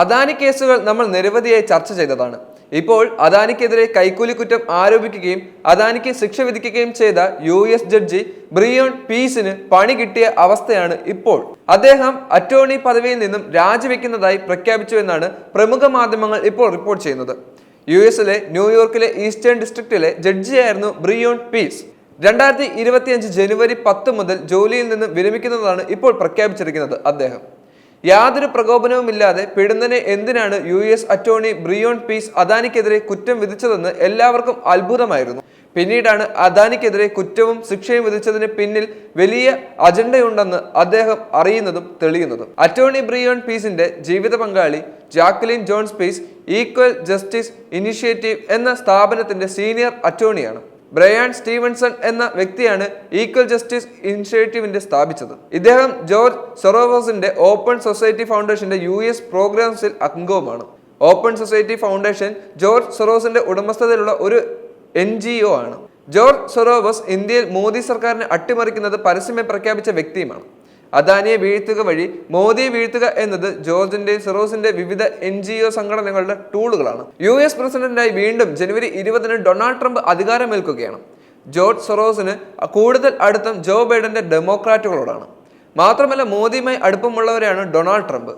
അദാനി കേസുകൾ നമ്മൾ നിരവധിയായി ചർച്ച ചെയ്തതാണ്. ഇപ്പോൾ അദാനിക്കെതിരെ കൈക്കൂലി കുറ്റം ആരോപിക്കുകയും അദാനിക്ക് ശിക്ഷ വിധിക്കുകയും ചെയ്ത US ജഡ്ജി ബ്രിയോൺ പീസിന് പണി കിട്ടിയ അവസ്ഥയാണ് ഇപ്പോൾ. അദ്ദേഹം അറ്റോർണി പദവിയിൽ നിന്നും രാജിവെക്കുന്നതായി പ്രഖ്യാപിച്ചു എന്നാണ് പ്രമുഖ മാധ്യമങ്ങൾ ഇപ്പോൾ റിപ്പോർട്ട് ചെയ്യുന്നത്. US-ലെ ന്യൂയോർക്കിലെ ഈസ്റ്റേൺ ഡിസ്ട്രിക്റ്റിലെ ജഡ്ജിയായിരുന്നു ബ്രിയോൺ പീസ്. 2025 ജനുവരി 10 മുതൽ ജോലിയിൽ നിന്ന് വിരമിക്കുന്നതാണ് ഇപ്പോൾ പ്രഖ്യാപിച്ചിരിക്കുന്നത്. അദ്ദേഹം യാതൊരു പ്രകോപനവുമില്ലാതെ പിടുന്നനെ എന്തിനാണ് US അറ്റോർണി ബ്രിയോൺ പീസ് അദാനിക്കെതിരെ കുറ്റം വിധിച്ചതെന്ന് എല്ലാവർക്കും അത്ഭുതമായിരുന്നു. പിന്നീടാണ് അദാനിക്കെതിരെ കുറ്റവും ശിക്ഷയും വിധിച്ചതിന് പിന്നിൽ വലിയ അജണ്ടയുണ്ടെന്ന് അദ്ദേഹം അറിയുന്നതും തെളിയുന്നതും. അറ്റോർണി ബ്രിയോൺ പീസിന്റെ ജീവിത പങ്കാളി Jacqueline Jones Peace Equal Justice Initiative എന്ന സ്ഥാപനത്തിന്റെ സീനിയർ അറ്റോർണിയാണ്. ബ്രയാൻ സ്റ്റീവൻസൺ എന്ന വ്യക്തിയാണ് ഈക്വൽ ജസ്റ്റിസ് ഇനിഷ്യേറ്റീവിന്റെ സ്ഥാപിച്ചത്. ഇദ്ദേഹം ജോർജ് സൊറോവസിന്റെ ഓപ്പൺ സൊസൈറ്റി ഫൗണ്ടേഷന്റെ US പ്രോഗ്രാംസിൽ അംഗവുമാണ്. ഓപ്പൺ സൊസൈറ്റി ഫൗണ്ടേഷൻ ജോർജ് സൊറോസിന്റെ ഉടമസ്ഥതയിലുള്ള ഒരു NGO ആണ്. ജോർജ് സൊറോവസ് ഇന്ത്യയിൽ മോദി സർക്കാരിനെ അട്ടിമറിക്കുന്നത് പരസ്യമായി പ്രഖ്യാപിച്ച വ്യക്തിയുമാണ്. അദാനിയെ വീഴ്ത്തുക വഴി മോദിയെ വീഴ്ത്തുക എന്നത് ജോർജിന്റെ സൊറോസിന്റെ വിവിധ NGO സംഘടനകളുടെ ടൂളുകളാണ്. US പ്രസിഡന്റായി വീണ്ടും ജനുവരി 20 ഡൊണാൾഡ് ട്രംപ് അധികാരമേൽക്കുകയാണ്. ജോർജ് സൊറോസിന് കൂടുതൽ അടുപ്പം ജോ ബൈഡന്റെ ഡെമോക്രാറ്റുകളോടാണ്. മാത്രമല്ല മോദിയുമായി അടുപ്പമുള്ളവരെയാണ് ഡൊണാൾഡ് ട്രംപ്.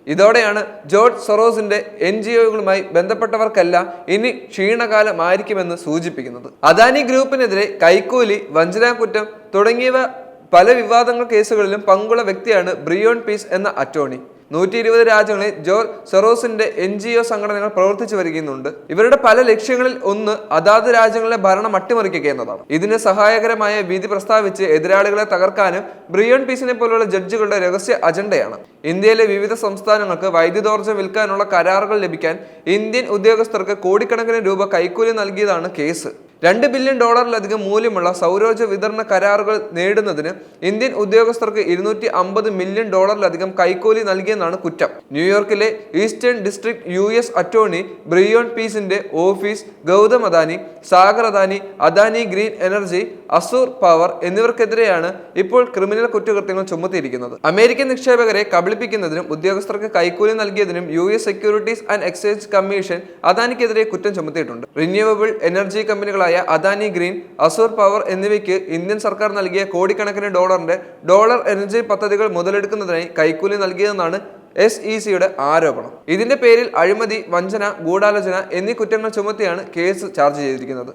ഇതോടെയാണ് ജോർജ് സൊറോസിന്റെ NGOകളുമായി ബന്ധപ്പെട്ടവർക്കെല്ലാം ഇനി ക്ഷീണകാലമായിരിക്കുമെന്ന് സൂചിപ്പിക്കുന്നത്. അദാനി ഗ്രൂപ്പിനെതിരെ കൈക്കൂലി, വഞ്ചനാകുറ്റം തുടങ്ങിയവ പല വിവാദങ്ങൾ കേസുകളിലും പങ്കുള്ള വ്യക്തിയാണ് ബ്രിയോൺ പീസ് എന്ന അറ്റോർണി. 120 രാജ്യങ്ങളിൽ ജോർജ് സൊറോസിന്റെ NGO സംഘടനകൾ പ്രവർത്തിച്ചു വരികയുണ്ട്. ഇവരുടെ പല ലക്ഷ്യങ്ങളിൽ ഒന്ന് അതാത് രാജ്യങ്ങളിലെ ഭരണം അട്ടിമറിക്കുക എന്നതാണ്. ഇതിന് സഹായകരമായ വിധി പ്രസ്താവിച്ച് എതിരാളികളെ തകർക്കാനും ബ്രിയോൺ പീസിനെ പോലുള്ള ജഡ്ജികളുടെ രഹസ്യ അജണ്ടയാണ്. ഇന്ത്യയിലെ വിവിധ സംസ്ഥാനങ്ങൾക്ക് വൈദ്യുതോർജ്ജം വിൽക്കാനുള്ള കരാറുകൾ ലഭിക്കാൻ ഇന്ത്യൻ ഉദ്യോഗസ്ഥർക്ക് കോടിക്കണക്കിന് രൂപ കൈക്കൂലി നൽകിയതാണ് കേസ്. $2 ബില്യൺ മൂല്യമുള്ള സൗരോർജ്ജ വിതരണ കരാറുകൾ നേടുന്നതിന് ഇന്ത്യൻ ഉദ്യോഗസ്ഥർക്ക് $250 മില്യൺ കൈക്കൂലി നൽകിയെന്നാണ് കുറ്റം. ന്യൂയോർക്കിലെ eastern district US attorney Breon പീസിന്റെ office Gautam Adani, Sagar Adani, Adani green energy, Azure power എന്നിവർക്കെതിരെയാണ് ഇപ്പോൾ ക്രിമിനൽ കുറ്റകൃത്യങ്ങൾ ചുമത്തിയിരിക്കുന്നത്. അമേരിക്കൻ നിക്ഷേപകരെ കബളിപ്പിക്കുന്നതിനും ഉദ്യോഗസ്ഥർക്ക് കൈക്കൂലി നൽകിയതിനും US securities and exchange commission അദാനിക്കെതിരെ കുറ്റം ചുമത്തിയിട്ടുണ്ട്. റിന്യൂവബിൾ എനർജി കമ്പനികളായ അദാനി ഗ്രീൻ, അസൂർ പവർ എന്നിവയ്ക്ക് ഇന്ത്യൻ സർക്കാർ നൽകിയ കോടിക്കണക്കിന് ഡോളർ എനർജി പദ്ധതികൾ മുതലെടുക്കുന്നതിനായി കൈക്കൂലി നൽകിയതെന്നാണ് SECയുടെ ആരോപണം. ഇതിന്റെ പേരിൽ അഴിമതി, വഞ്ചന, ഗൂഢാലോചന എന്നീ കുറ്റങ്ങൾ ചുമത്തിയാണ് കേസ് ചാർജ് ചെയ്തിരിക്കുന്നത്.